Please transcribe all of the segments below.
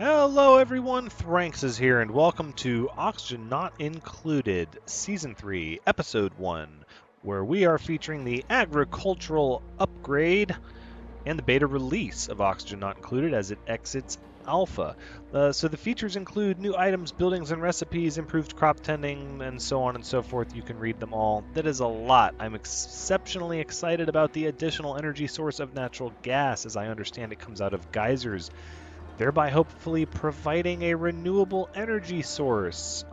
Hello everyone, Thranxes here, and welcome to Oxygen Not Included, Season 3, Episode 1, where we are featuring the agricultural upgrade and the beta release of Oxygen Not Included as it exits alpha. So the features include new items, buildings, and recipes, improved crop tending, and so on and so forth. You can read them all. That is a lot. I'm exceptionally excited about the additional energy source of natural gas. As I understand, it comes out of geysers, thereby hopefully providing a renewable energy source.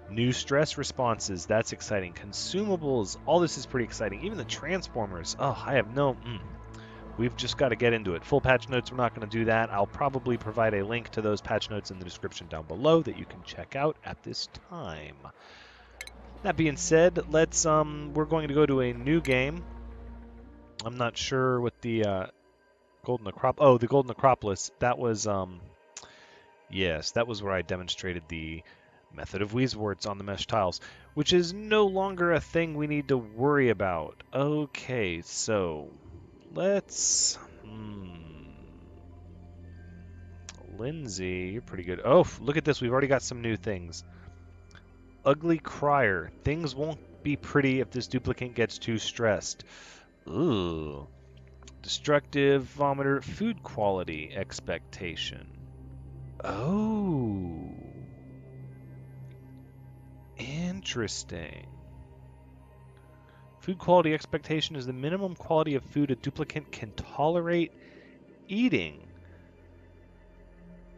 New stress responses, that's exciting. Consumables, all this is pretty exciting. Even the transformers, I have no... We've just got to get into it. Full patch notes, we're not going to do that. I'll probably provide a link to those patch notes in the description down below that you can check out at this time. That being said, we're going to go to a new game. I'm not sure what the the Golden Acropolis, that was, yes, that was where I demonstrated the method of Weaseworts on the mesh tiles, which is no longer a thing we need to worry about. Okay, so let's... Lindsay, you're pretty good. Oh, look at this. We've already got some new things. Ugly Crier. Things won't be pretty if this duplicant gets too stressed. Ooh. Destructive Vomiter. Food quality expectation. Oh. Interesting. Food quality expectation is the minimum quality of food a duplicant can tolerate eating.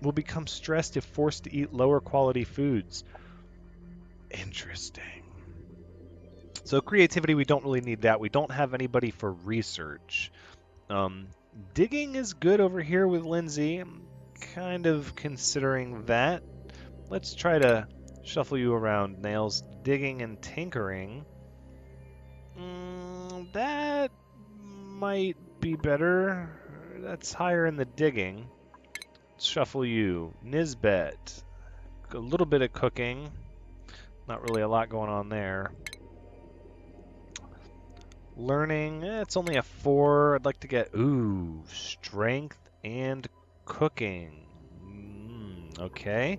Will become stressed if forced to eat lower quality foods. Interesting. So creativity, we don't really need that. We don't have anybody for research. Digging is good over here with Lindsay. I'm kind of considering that. Let's try to shuffle you around, Nails. Digging and tinkering. That might be better. That's higher in the digging. Let's shuffle you. Nisbet. A little bit of cooking. Not really a lot going on there. Learning, it's only a 4. I'd like to get, strength and cooking. Okay.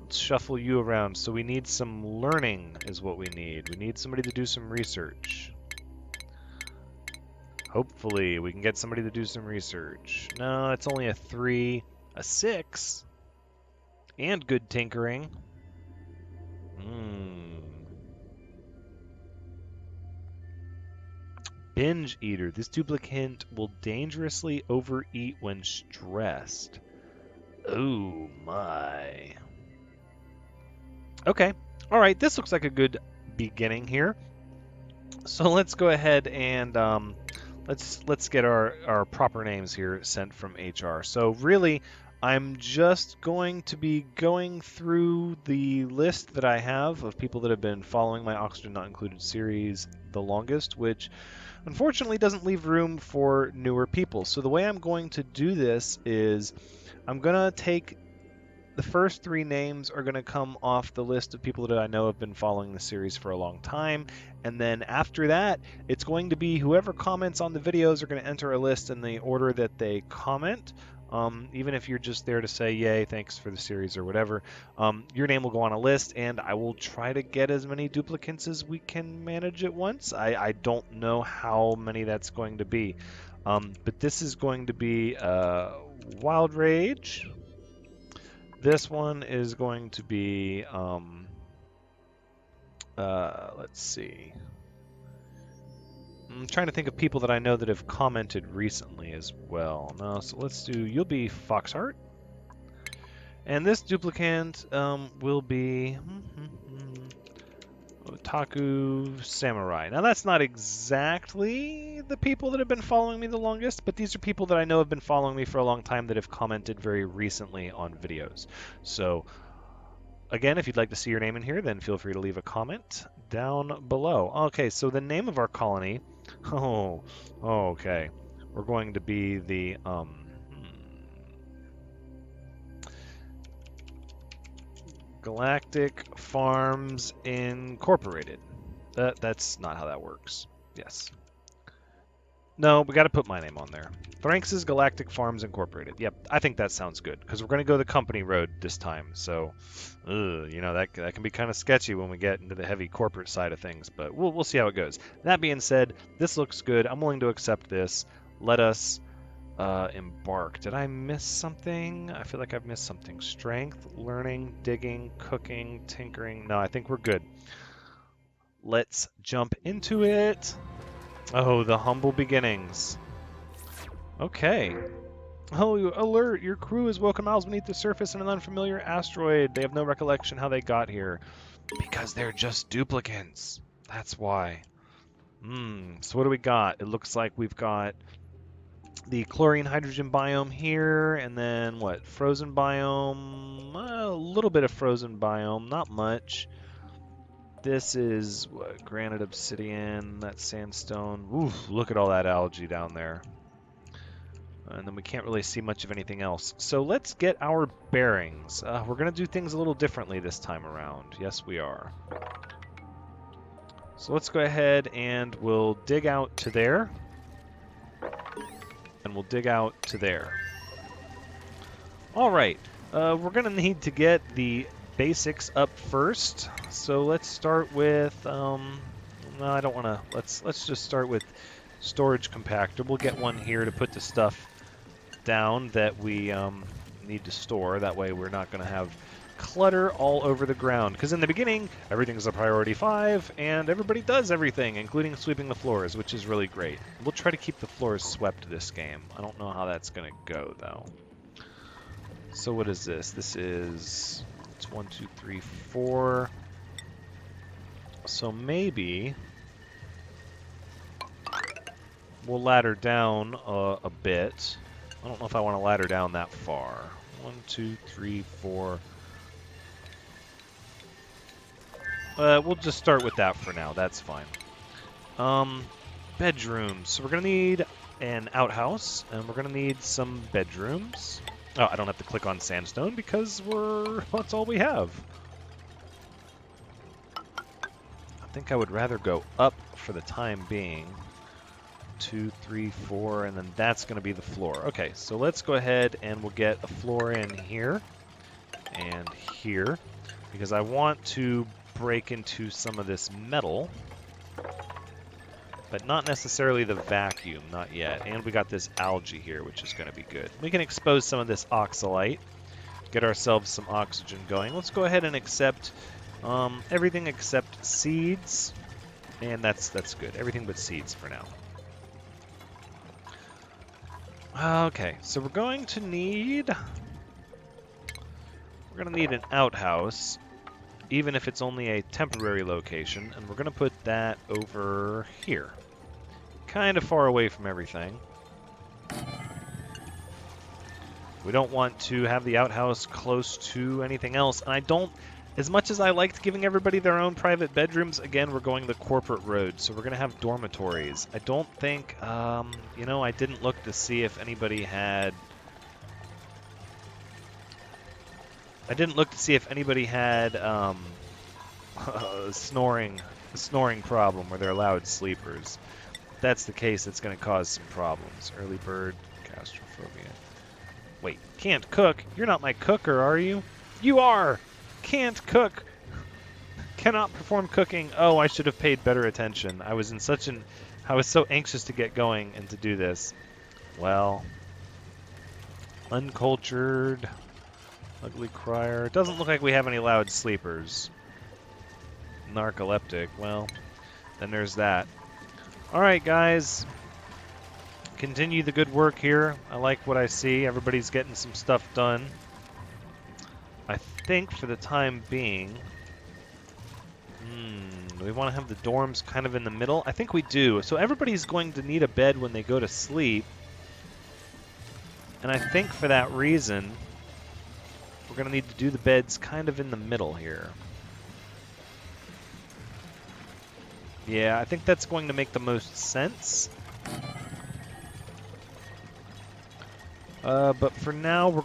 Let's shuffle you around. So we need some learning is what we need. We need somebody to do some research. Hopefully we can get somebody to do some research. No, it's only a 3. A 6. And good tinkering. Binge eater. This duplicant will dangerously overeat when stressed. Oh my. Okay. All right. This looks like a good beginning here. So let's go ahead and let's get our proper names here sent from HR. So really, I'm just going to be going through the list that I have of people that have been following my Oxygen Not Included series the longest, which unfortunately doesn't leave room for newer people. So the way I'm going to do this is I'm going to take the first 3 names are going to come off the list of people that I know have been following the series for a long time. And then after that, it's going to be whoever comments on the videos are going to enter a list in the order that they comment. Even if you're just there to say, yay, thanks for the series or whatever, your name will go on a list, and I will try to get as many duplicants as we can manage at once. I don't know how many that's going to be. But this is going to be Wild Rage. This one is going to be, let's see. I'm trying to think of people that I know that have commented recently as well. No, so let's do, you'll be Foxheart. And this duplicant will be Otaku Samurai. Now that's not exactly the people that have been following me the longest, but these are people that I know have been following me for a long time that have commented very recently on videos. So again, if you'd like to see your name in here, then feel free to leave a comment down below. Okay, so the name of our colony, okay. We're going to be the, Galactic Farms Incorporated. That's not how that works. Yes. No, we got to put my name on there. Thranxes Galactic Farms Incorporated. Yep, I think that sounds good because we're going to go the company road this time. So, you know, that can be kind of sketchy when we get into the heavy corporate side of things, but we'll see how it goes. That being said, this looks good. I'm willing to accept this. Let us embark. Did I miss something? I feel like I've missed something. Strength, learning, digging, cooking, tinkering. No, I think we're good. Let's jump into it. Oh, the humble beginnings. Okay. Oh, alert! Your crew is woken miles beneath the surface in an unfamiliar asteroid. They have no recollection how they got here. Because they're just duplicants. That's why. So what do we got? It looks like we've got the chlorine hydrogen biome here, and then what? Frozen biome. A little bit of frozen biome, not much. This is what, granite obsidian, that's sandstone. Oof, look at all that algae down there. And then we can't really see much of anything else. So let's get our bearings. We're going to do things a little differently this time around. Yes, we are. So let's go ahead and we'll dig out to there. And we'll dig out to there. All right. We're going to need to get the basics up first. So let's start with, no, I don't want to, let's just start with storage compactor. We'll get one here to put the stuff down that we need to store. That way we're not going to have clutter all over the ground. Because in the beginning, everything's a priority 5, and everybody does everything, including sweeping the floors, which is really great. We'll try to keep the floors swept this game. I don't know how that's going to go, though. So what is this? This is, it's 1, 2, 3, 4. So maybe we'll ladder down a bit. I don't know if I want to ladder down that far. 1, 2, 3, 4. We'll just start with that for now. That's fine. Bedrooms. So we're going to need an outhouse, and we're going to need some bedrooms. Oh, I don't have to click on sandstone because that's all we have. I think I would rather go up for the time being. 2, 3, 4, and then that's going to be the floor. Okay, so let's go ahead and we'll get a floor in here and here because I want to break into some of this metal, but not necessarily the vacuum, not yet. And we got this algae here, which is going to be good. We can expose some of this oxalite, get ourselves some oxygen going. Let's go ahead and accept everything except seeds, and that's good. Everything but seeds for now. Okay, so we're going to need an outhouse, even if it's only a temporary location, and we're going to put that over here. Kind of far away from everything. We don't want to have the outhouse close to anything else, and I don't, as much as I liked giving everybody their own private bedrooms, again, we're going the corporate road, so we're going to have dormitories. I don't think, you know, I didn't look to see if anybody had... a snoring problem where they're loud sleepers. If that's the case, it's going to cause some problems. Early bird, castrophobia. Wait, can't cook? You're not my cooker, are you? You are! Can't cook! Cannot perform cooking. Oh, I should have paid better attention. I was so anxious to get going and to do this. Well, uncultured, ugly crier. Doesn't look like we have any loud sleepers. Narcoleptic. Well, then there's that. Alright, guys. Continue the good work here. I like what I see. Everybody's getting some stuff done. I think for the time being... do we want to have the dorms kind of in the middle? I think we do. So everybody's going to need a bed when they go to sleep. And I think for that reason, we're going to need to do the beds kind of in the middle here. Yeah, I think that's going to make the most sense. But for now, we'll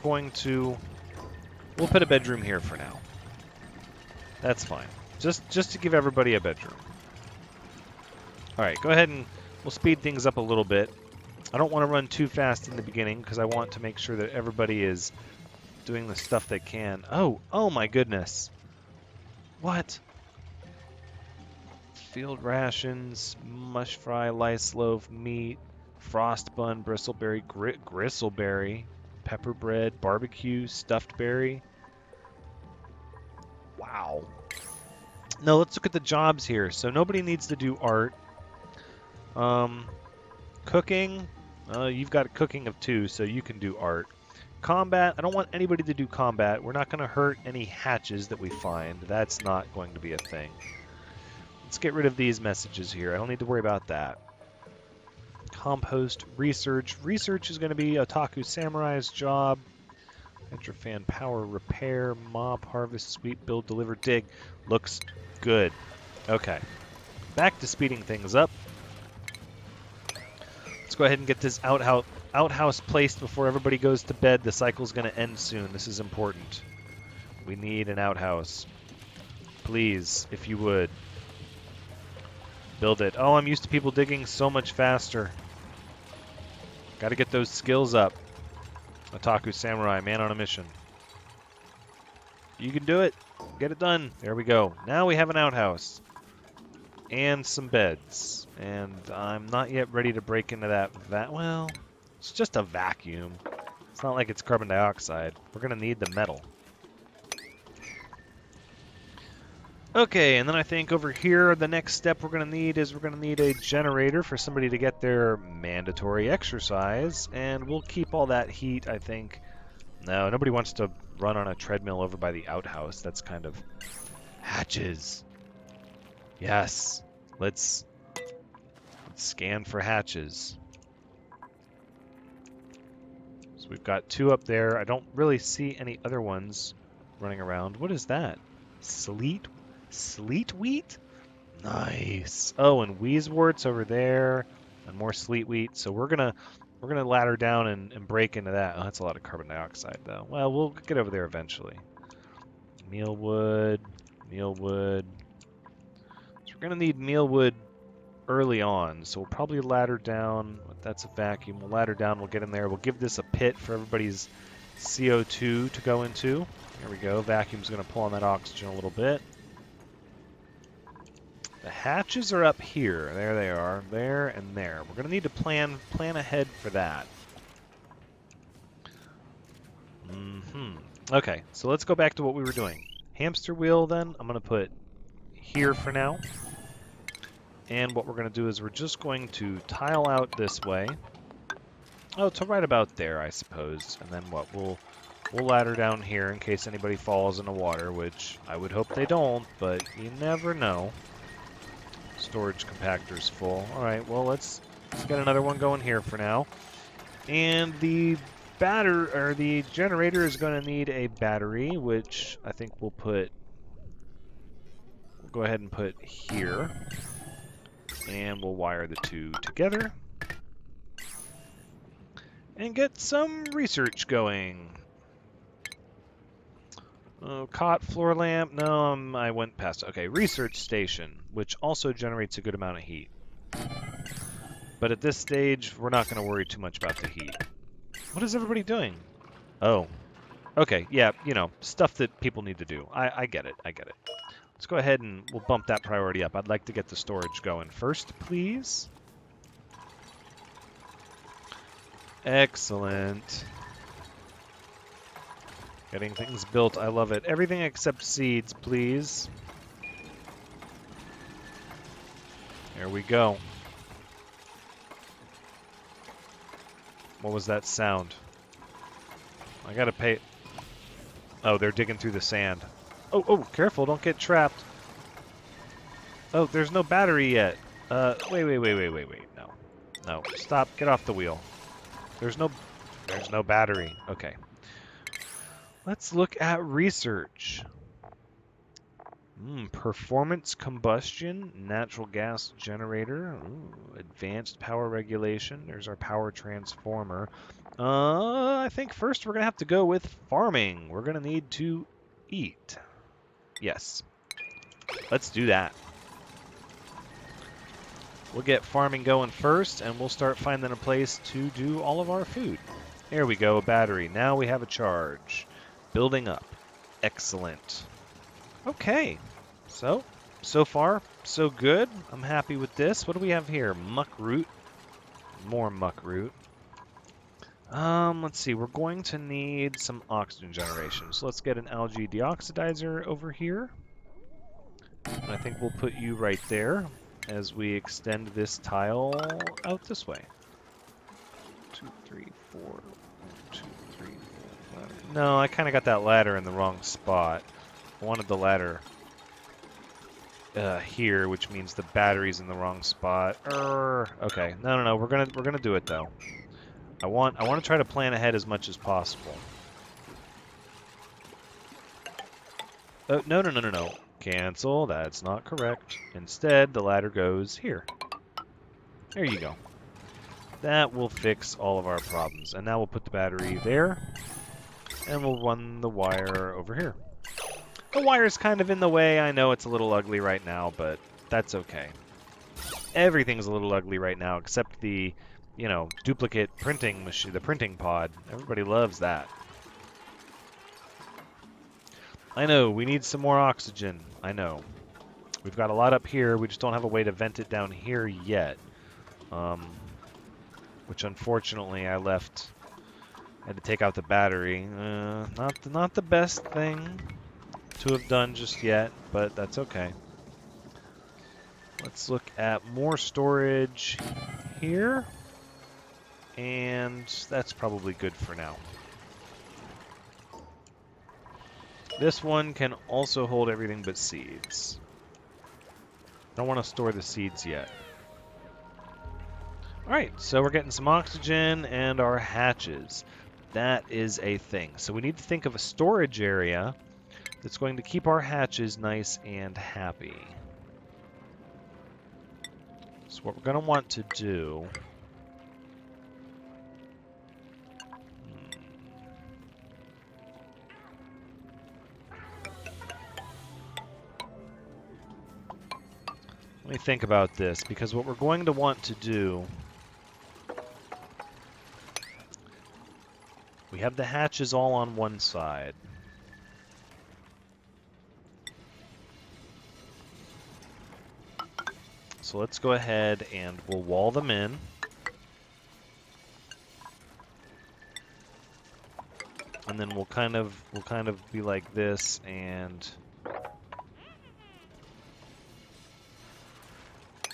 put a bedroom here for now. That's fine. Just to give everybody a bedroom. All right, go ahead and we'll speed things up a little bit. I don't want to run too fast in the beginning because I want to make sure that everybody is doing the stuff they can. Oh my goodness. What? Field rations, mush fry, lice loaf, meat, frost bun, bristleberry, gristleberry, pepper bread, barbecue, stuffed berry. Wow. No, let's look at the jobs here. So nobody needs to do art. Cooking, you've got cooking of 2, so you can do art. Combat, I don't want anybody to do combat. We're not going to hurt any hatches that we find. That's not going to be a thing. Let's get rid of these messages here. I don't need to worry about that. Compost, research. Research is going to be Otaku Samurai's job. Entrofan power, repair, mop, harvest, sweep, build, deliver, dig. Looks good. Okay. Back to speeding things up. Let's go ahead and get this outhouse placed before everybody goes to bed. The cycle's going to end soon. This is important. We need an outhouse. Please, if you would. Build it. Oh, I'm used to people digging so much faster. Got to get those skills up. Otaku Samurai, man on a mission. You can do it. Get it done. There we go. Now we have an outhouse. And some beds. And I'm not yet ready to break into that well, it's just a vacuum. It's not like it's carbon dioxide. We're going to need the metal. Okay, and then I think over here, the next step we're going to need is we're going to need a generator for somebody to get their mandatory exercise, and we'll keep all that heat, I think. No, nobody wants to run on a treadmill over by the outhouse. That's kind of... Hatches. Yes. Let's scan for hatches. So we've got 2 up there. I don't really see any other ones running around. What is that? Sleet wheat? Nice. Oh, and wheezeworts over there, and more sleet wheat. So we're gonna ladder down and break into that. Oh, that's a lot of carbon dioxide, though. Well, we'll get over there eventually. Mealwood. So we're gonna need mealwood early on. So we'll probably ladder down. That's a vacuum. We'll ladder down. We'll get in there. We'll give this a pit for everybody's CO2 to go into. There we go. Vacuum's gonna pull on that oxygen a little bit. The hatches are up here. There they are. There and there. We're going to need to plan ahead for that. Okay, so let's go back to what we were doing. Hamster wheel, then, I'm going to put here for now. And what we're going to do is we're just going to tile out this way. Oh, to right about there, I suppose. And then what? We'll ladder down here in case anybody falls in the water, which I would hope they don't, but you never know. Storage compactor's full. All right, well, let's get another one going here for now. And the generator is going to need a battery, which I think we'll go ahead and put here. And we'll wire the 2 together. And get some research going. Cot, floor lamp. No, I went past. Okay, research station, which also generates a good amount of heat. But at this stage, we're not going to worry too much about the heat. What is everybody doing? Oh. Okay, yeah, stuff that people need to do. I get it. Let's go ahead and we'll bump that priority up. I'd like to get the storage going first, please. Excellent. Getting things built, I love it. Everything except seeds, please. There we go. What was that sound? I gotta pay... Oh, they're digging through the sand. Oh, careful, don't get trapped. Oh, there's no battery yet. Wait. No, stop, get off the wheel. There's no battery. Okay. Let's look at research. Performance combustion, natural gas generator, advanced power regulation. There's our power transformer. I think first we're going to have to go with farming. We're going to need to eat. Yes. Let's do that. We'll get farming going first, and we'll start finding a place to do all of our food. There we go, a battery. Now we have a charge. Building up. Excellent. Okay. So far, so good. I'm happy with this. What do we have here? Muck root. More muck root. Let's see. We're going to need some oxygen generation. So let's get an algae deoxidizer over here. I think we'll put you right there as we extend this tile out this way. 2, 3, 4. 1, 2, 3, 4, 5. No, I kind of got that ladder in the wrong spot. I wanted the ladder here, which means the battery's in the wrong spot. Okay, no. We're gonna do it though. I want to try to plan ahead as much as possible. Oh, no. Cancel. That's not correct. Instead, the ladder goes here. There you go. That will fix all of our problems. And now we'll put the battery there, and we'll run the wire over here. The wire's kind of in the way. I know it's a little ugly right now, but that's okay. Everything's a little ugly right now, except the, duplicate printing machine, the printing pod. Everybody loves that. I know, we need some more oxygen. I know. We've got a lot up here. We just don't have a way to vent it down here yet. Which unfortunately I left. I had to take out the battery. Not the best thing to have done just yet, but that's okay. Let's look at more storage here. And that's probably good for now. This one can also hold everything but seeds. I don't want to store the seeds yet. Alright, so we're getting some oxygen and our hatches. That is a thing. So we need to think of a storage area that's going to keep our hatches nice and happy. So what we're going to want to do... Let me think about this, because what we're going to want to do... We have the hatches all on one side. So let's go ahead and we'll wall them in. And then we'll kind of be like this, and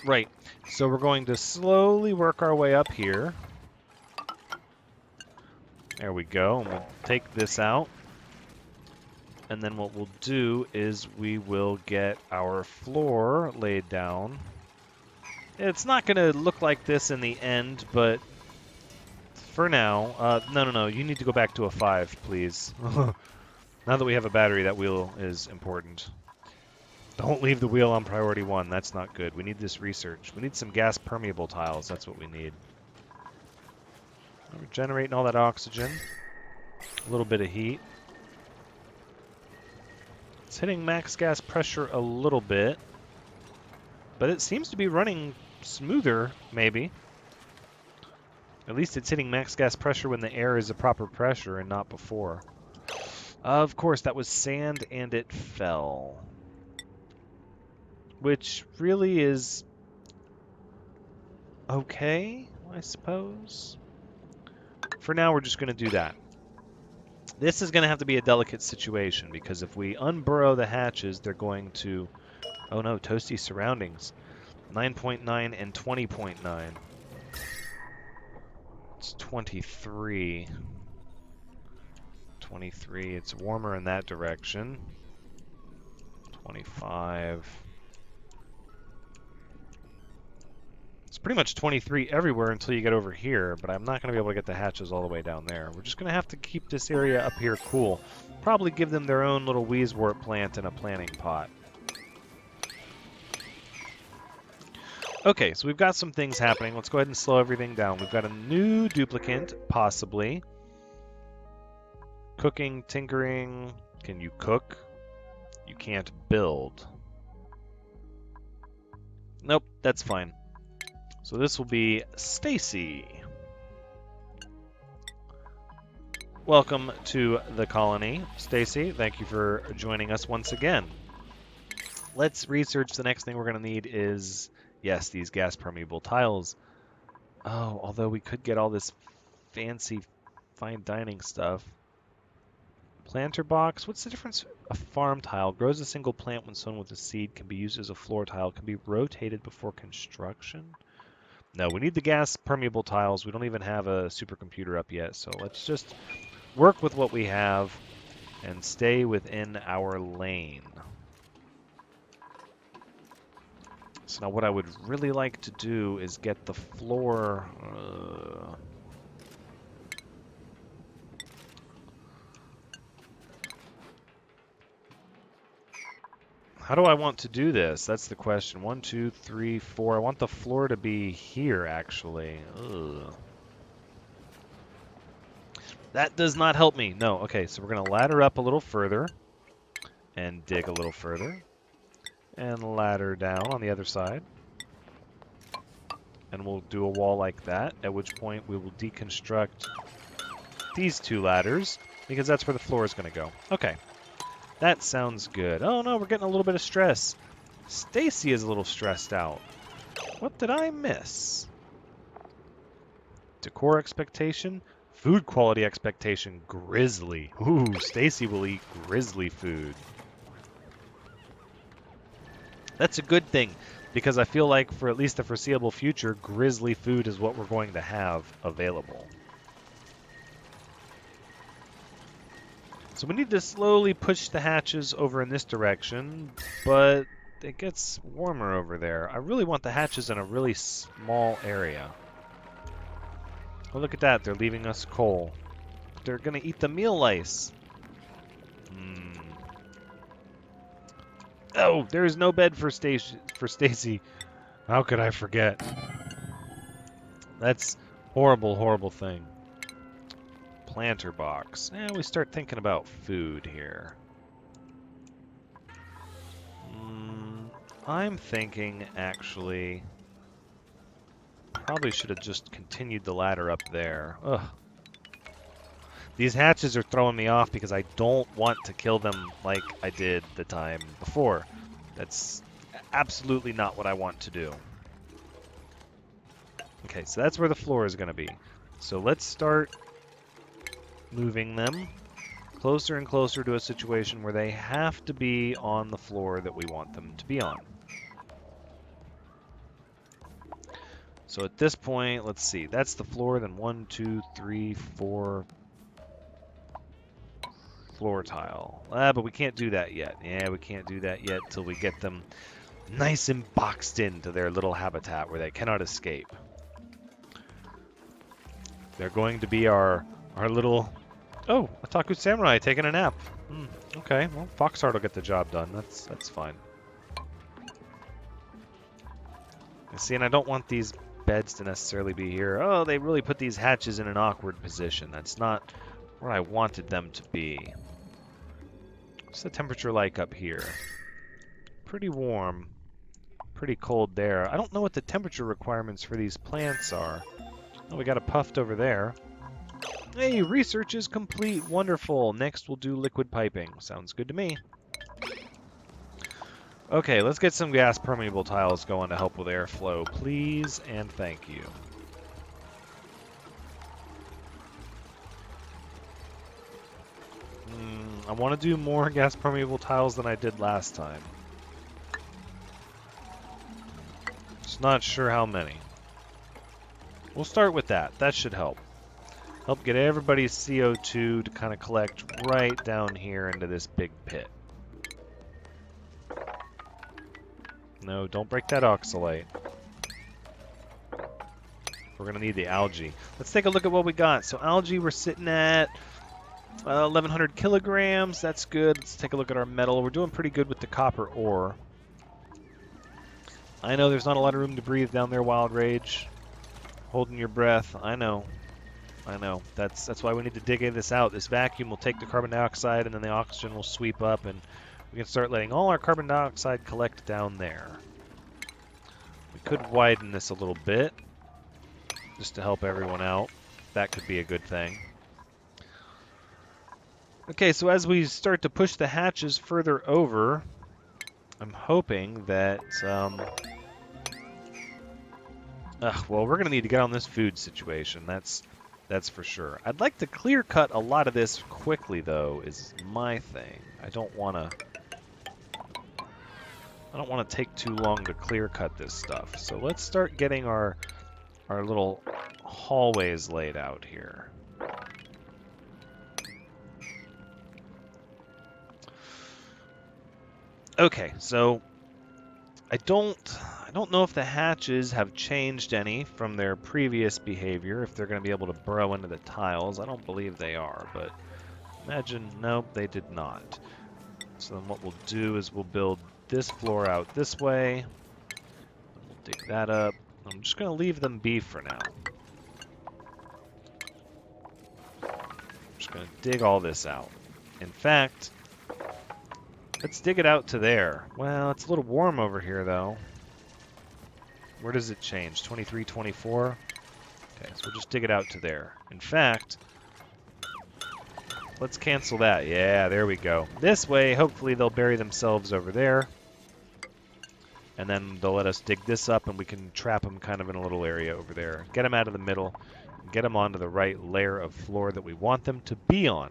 right. So we're going to slowly work our way up here. There we go. And we'll take this out. And then what we'll do is we will get our floor laid down. It's not going to look like this in the end, but for now... No. You need to go back to a 5, please. Now that we have a battery, that wheel is important. Don't leave the wheel on priority 1. That's not good. We need this research. We need some gas permeable tiles. That's what we need. We're generating all that oxygen. A little bit of heat. It's hitting max gas pressure a little bit. But it seems to be running smoother, maybe. At least it's hitting max gas pressure when the air is a proper pressure and not before. Of course, that was sand and it fell. Which really is okay, I suppose. For now, we're just going to do that. This is going to have to be a delicate situation, because if we unburrow the hatches, they're going to... Oh no, toasty surroundings. 9.9 and 20.9. It's 23. 23, it's warmer in that direction. 25. It's pretty much 23 everywhere until you get over here, but I'm not going to be able to get the hatches all the way down there. We're just going to have to keep this area up here cool. Probably give them their own little wheezewort plant in a planting pot. Okay, so we've got some things happening. Let's go ahead and slow everything down. We've got a new duplicant, possibly. Cooking, tinkering. Can you cook? You can't build. Nope, that's fine. So this will be Stacy. Welcome to the colony, Stacy. Thank you for joining us once again. Let's research. The next thing we're going to need is, yes, these gas permeable tiles. Oh, although we could get all this fancy fine dining stuff. Planter box. What's the difference? A farm tile grows a single plant when sown with a seed, can be used as a floor tile, can be rotated before construction. No, we need the gas permeable tiles. We don't even have a supercomputer up yet, so let's just work with what we have and stay within our lane. So now what I would really like to do is get the floor... How do I want to do this? That's the question. 1, 2, 3, 4. I want the floor to be here, actually. Ugh. That does not help me. No. Okay, so we're going to ladder up a little further and dig a little further and ladder down on the other side. And we'll do a wall like that, at which point we will deconstruct these 2 ladders because that's where the floor is going to go. Okay. That sounds good. Oh no, we're getting a little bit of stress. Stacy is a little stressed out. What did I miss? Decor expectation? Food quality expectation. Grizzly. Ooh, Stacy will eat grizzly food. That's a good thing, because I feel like for at least the foreseeable future, grizzly food is what we're going to have available. So we need to slowly push the hatches over in this direction, but it gets warmer over there. I really want the hatches in a really small area. Oh, look at that. They're leaving us coal. They're going to eat the meal lice. Oh, there is no bed for Stacy. How could I forget? That's horrible, horrible thing. Planter box. We start thinking about food here. I'm thinking, actually, probably should have just continued the ladder up there. Ugh. These hatches are throwing me off because I don't want to kill them like I did the time before. That's absolutely not what I want to do. Okay, so that's where the floor is going to be. So let's start moving them closer and closer to a situation where they have to be on the floor that we want them to be on. So at this point, let's see, that's the floor, then 1, 2, 3, 4 floor tile. But we can't do that yet. Yeah, we can't do that yet till we get them nice and boxed into their little habitat where they cannot escape. They're going to be our little... Oh, Otaku Samurai taking a nap. Okay, well, Foxheart will get the job done. That's fine. You see, and I don't want these beds to necessarily be here. Oh, they really put these hatches in an awkward position. That's not where I wanted them to be. What's the temperature like up here? Pretty warm. Pretty cold there. I don't know what the temperature requirements for these plants are. Oh, we got a puffed over there. Hey, research is complete. Wonderful. Next, we'll do liquid piping. Sounds good to me. Okay, let's get some gas permeable tiles going to help with airflow, please, and thank you. I want to do more gas permeable tiles than I did last time. Just not sure how many. We'll start with that. That should help. Help get everybody's CO2 to kind of collect right down here into this big pit. No, don't break that oxalate. We're going to need the algae. Let's take a look at what we got. So algae, we're sitting at 1,100 kilograms. That's good. Let's take a look at our metal. We're doing pretty good with the copper ore. I know there's not a lot of room to breathe down there, Wild Rage. Holding your breath. I know. I know. That's why we need to dig this out. This vacuum will take the carbon dioxide, and then the oxygen will sweep up, and we can start letting all our carbon dioxide collect down there. We We could widen this a little bit, just to help everyone out. That could be a good thing. Okay, so as we start to push the hatches further over, I'm hoping that... well, we're going to need to get on this food situation. That's for sure. I'd like to clear cut a lot of this quickly, though, is my thing. I don't want to take too long to clear cut this stuff. So let's start getting our little hallways laid out here. Okay, so I don't know if the hatches have changed any from their previous behavior, if they're going to be able to burrow into the tiles. I don't believe they are, but imagine, nope, they did not. So then what we'll do is we'll build this floor out this way. We'll dig that up. I'm just going to leave them be for now. I'm just going to dig all this out. In fact, let's dig it out to there. Well, it's a little warm over here, though. Where does it change? 23, 24? Okay, so we'll just dig it out to there. In fact, let's cancel that. Yeah, there we go. This way, hopefully they'll bury themselves over there. And then they'll let us dig this up, and we can trap them kind of in a little area over there. Get them out of the middle. Get them onto the right layer of floor that we want them to be on.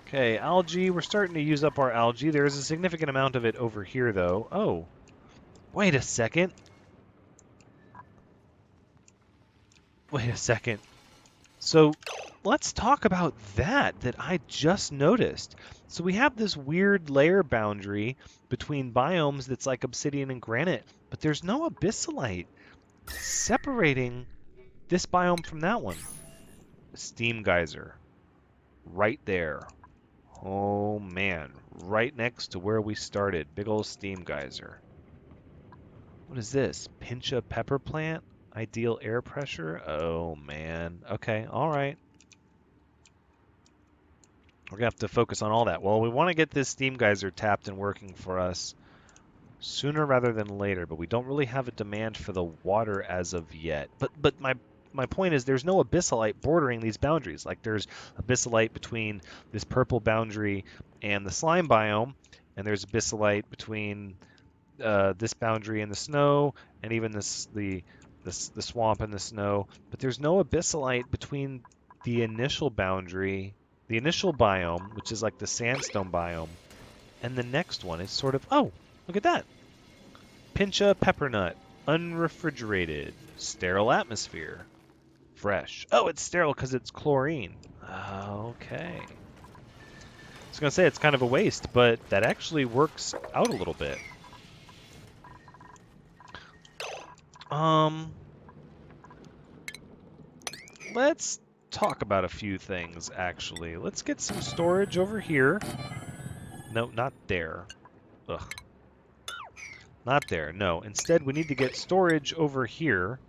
Okay, algae. We're starting to use up our algae. There is a significant amount of it over here, though. Oh, wait a second. Wait a second. So let's talk about that I just noticed. So we have this weird layer boundary between biomes that's like obsidian and granite, but there's no abyssalite separating this biome from that one. Steam geyser. Right there. Oh man, right next to where we started. Big old steam geyser. What is this? Pincha pepper plant? Ideal air pressure? Oh man. Okay, alright. We're going to have to focus on all that. Well, we want to get this steam geyser tapped and working for us sooner rather than later, but we don't really have a demand for the water as of yet. But my point is there's no abyssalite bordering these boundaries. Like there's abyssalite between this purple boundary and the slime biome, and there's abyssalite between this boundary and the snow, and even the swamp and the snow. But there's no abyssalite between the initial boundary, the initial biome, which is like the sandstone biome, and the next one is sort of, oh, look at that. Pincha peppernut, unrefrigerated, sterile atmosphere, fresh. Oh, it's sterile because it's chlorine. Okay. I was going to say it's kind of a waste, but that actually works out a little bit. Let's talk about a few things, actually. Let's get some storage over here. No, not there. Ugh. Not there, no. Instead, we need to get storage over here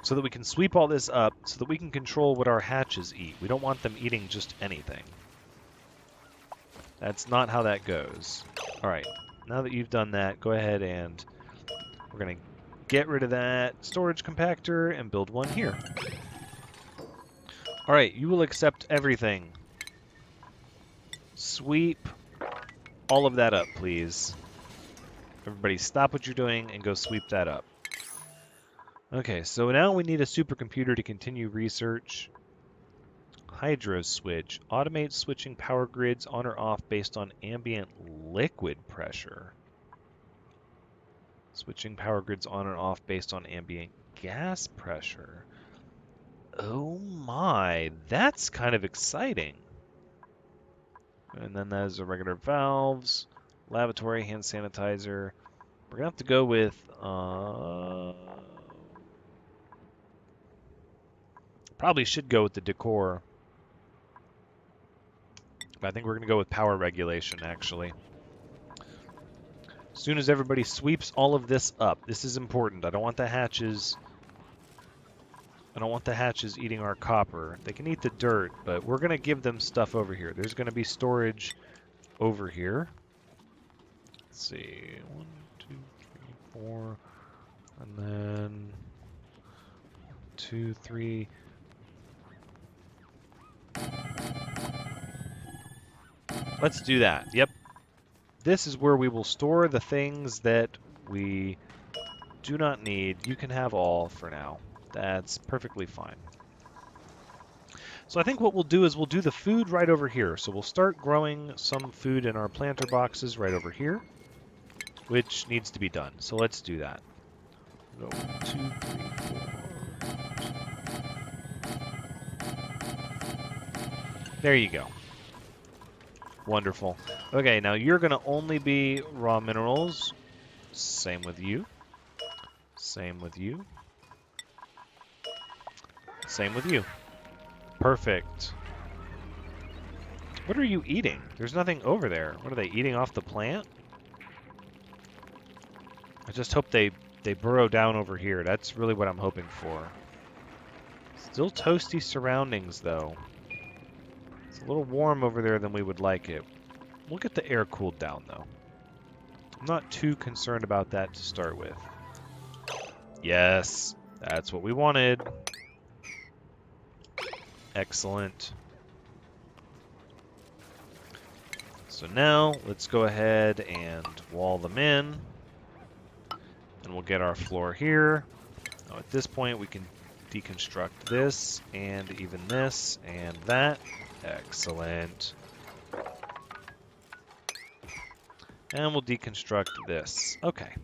so that we can sweep all this up so that we can control what our hatches eat. We don't want them eating just anything. That's not how that goes. All right, now that you've done that, go ahead and we're going to get rid of that storage compactor and build one here. All right, you will accept everything. Sweep all of that up, please. Everybody stop what you're doing and go sweep that up. Okay, so now we need a supercomputer to continue research. Hydro switch. Automate switching power grids on or off based on ambient liquid pressure. Switching power grids on or off based on ambient gas pressure. Oh my, that's kind of exciting. And then there's the regular valves, lavatory, hand sanitizer. We're going to have to go with... probably should go with the Decor. But I think we're going to go with power regulation, actually. As soon as everybody sweeps all of this up, this is important. I don't want the hatches... I don't want the hatches eating our copper. They can eat the dirt, but we're going to give them stuff over here. There's going to be storage over here. Let's see. 1, 2, 3, 4. And then 2, 3. Let's do that. Yep. This is where we will store the things that we do not need. You can have all for now. That's perfectly fine. So I think what we'll do is we'll do the food right over here. So we'll start growing some food in our planter boxes right over here, which needs to be done. So let's do that. Go 1, 2, 3, 4. There you go. Wonderful. Okay, now you're going to only be raw minerals. Same with you. Same with you. Same with you. Perfect. What are you eating? There's nothing over there. What are they eating off the plant? I just hope they burrow down over here. That's really what I'm hoping for. Still toasty surroundings, though. It's a little warm over there than we would like it. We'll get the air cooled down, though. I'm not too concerned about that to start with. Yes, that's what we wanted. Excellent. So now, let's go ahead and wall them in. And we'll get our floor here. Now at this point, we can deconstruct this, and even this, and that. Excellent. And we'll deconstruct this. Okay.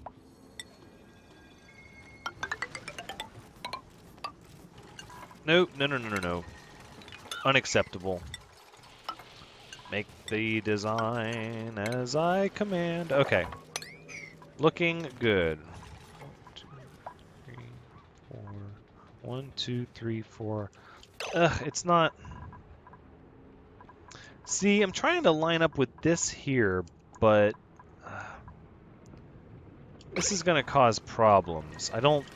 Nope, no. Unacceptable. Make the design as I command. Okay. Looking good. 1, 2, 3, 4. Ugh, it's not... See, I'm trying to line up with this here, but... this is going to cause problems. I don't...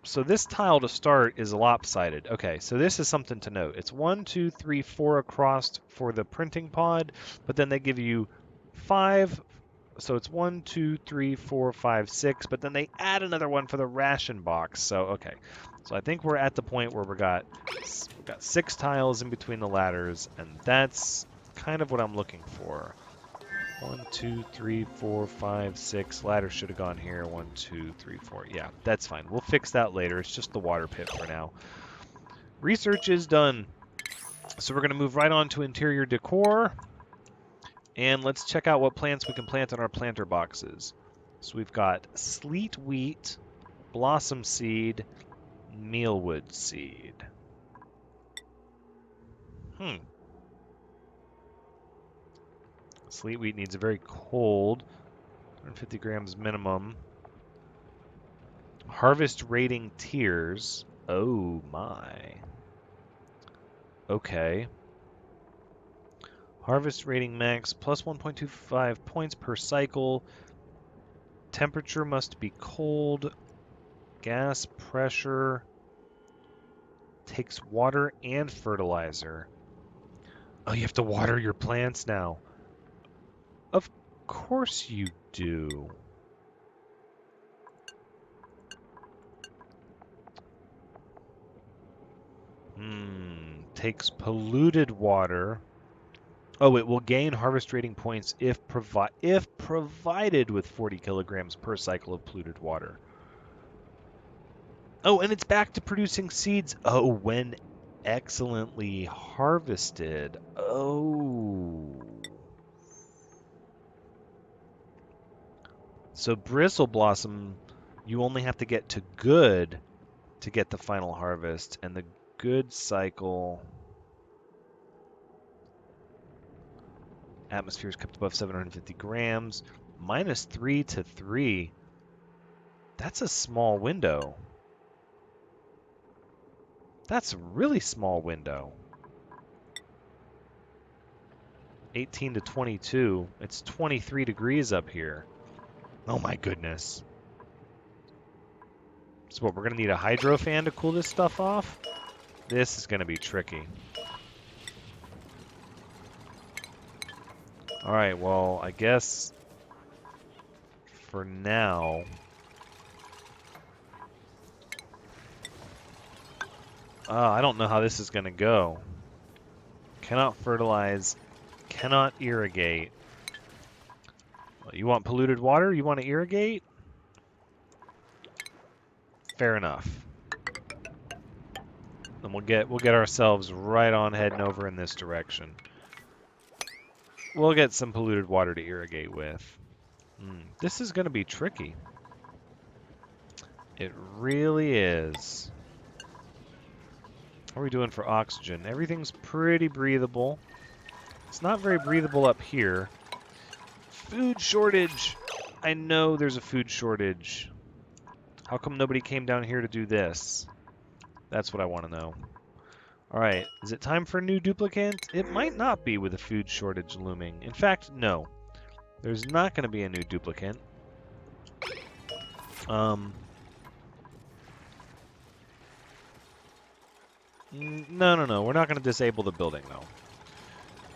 So this tile to start is lopsided. Okay, so this is something to note. It's 1, 2, 3, 4 across for the printing pod, but then they give you 5. So it's 1, 2, 3, 4, 5, 6, but then they add another one for the ration box. So, okay. So I think we're at the point where we've got 6 tiles in between the ladders, and that's kind of what I'm looking for. 1, 2, 3, 4, 5, 6. Ladder should have gone here. 1, 2, 3, 4. Yeah, that's fine. We'll fix that later. It's just the water pit for now. Research is done. So we're going to move right on to interior decor. And let's check out what plants we can plant in our planter boxes. So we've got sleet wheat, blossom seed, mealwood seed. Sleet wheat needs a very cold, 150 grams minimum. Harvest rating tiers. Oh my. Okay. Harvest rating max plus 1.25 points per cycle. Temperature must be cold. Gas pressure. Takes water and fertilizer. Oh, you have to water your plants now. Of course you do. Takes polluted water. Oh, it will gain harvest rating points if provided with 40 kilograms per cycle of polluted water. Oh, and it's back to producing seeds. Oh, when excellently harvested. Oh. So bristle blossom, you only have to get to good to get the final harvest, and the good cycle... Atmosphere is kept above 750 grams. Minus 3 to 3. That's a small window. That's a really small window. 18 to 22. It's 23 degrees up here. Oh my goodness. So what, we're going to need a hydro fan to cool this stuff off? This is going to be tricky. Alright, well, I guess for now... I don't know how this is going to go. Cannot fertilize, cannot irrigate. You want polluted water? You want to irrigate? Fair enough. And we'll get ourselves right on heading over in this direction. We'll get some polluted water to irrigate with. This is going to be tricky. It really is. How are we doing for oxygen? Everything's pretty breathable. It's not very breathable up here. Food shortage! I know there's a food shortage. How come nobody came down here to do this? That's what I want to know. Alright, is it time for a new duplicant? It might not be with a food shortage looming. In fact, no. There's not going to be a new duplicant. No. We're not going to disable the building, though.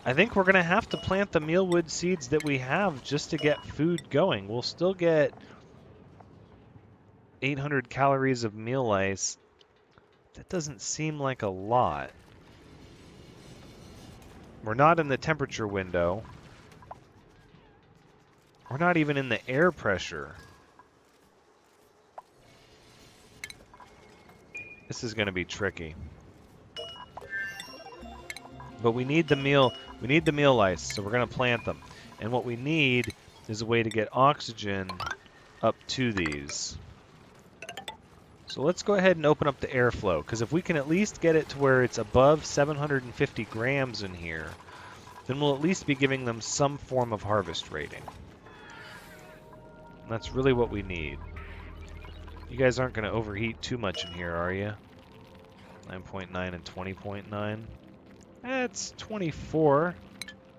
I think we're going to have to plant the mealwood seeds that we have just to get food going. We'll still get 800 calories of meal lice. That doesn't seem like a lot. We're not in the temperature window. We're not even in the air pressure. This is going to be tricky. But we need the meal lice, so we're going to plant them. And what we need is a way to get oxygen up to these. So let's go ahead and open up the airflow, because if we can at least get it to where it's above 750 grams in here, then we'll at least be giving them some form of harvest rating. And that's really what we need. You guys aren't going to overheat too much in here, are you? 9.9 and 20.9. It's 24.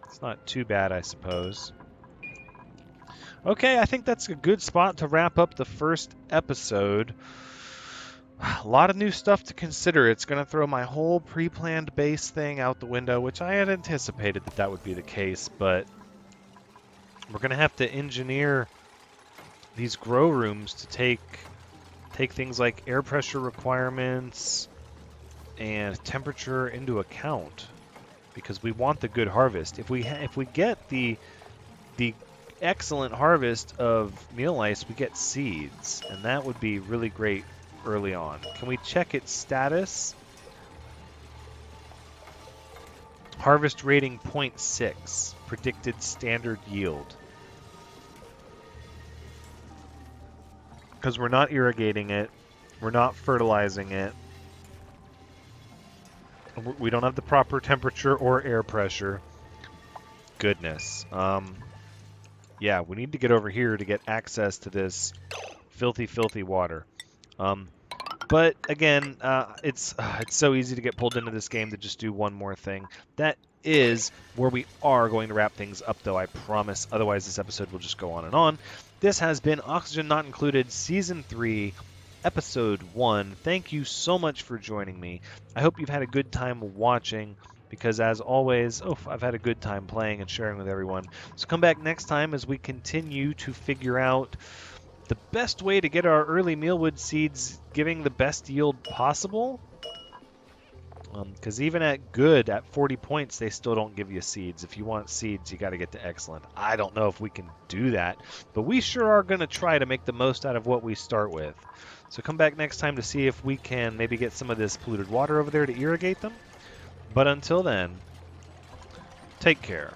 It's not too bad, I suppose. Okay, I think that's a good spot to wrap up the first episode. A lot of new stuff to consider. It's going to throw my whole pre-planned base thing out the window, which I had anticipated that would be the case, but we're going to have to engineer these grow rooms to take things like air pressure requirements and temperature into account, because we want the good harvest. If we get the excellent harvest of meal lice, we get seeds, and that would be really great early on. Can we check its status? Harvest rating 0.6, predicted standard yield. Because we're not irrigating it, we're not fertilizing it, we don't have the proper temperature or air pressure. Goodness. Yeah, we need to get over here to get access to this filthy, filthy water. But again, it's so easy to get pulled into this game to just do one more thing. That is where we are going to wrap things up, though, I promise. Otherwise, this episode will just go on and on. This has been Oxygen Not Included, Season 3, Episode 1. Thank you so much for joining me. I hope you've had a good time watching, because as always, I've had a good time playing and sharing with everyone. So come back next time as we continue to figure out the best way to get our early mealwood seeds giving the best yield possible. Because even at 40 points, they still don't give you seeds. If you want seeds, you got to get to excellent. I don't know if we can do that, but we sure are going to try to make the most out of what we start with. So come back next time to see if we can maybe get some of this polluted water over there to irrigate them. But until then, take care.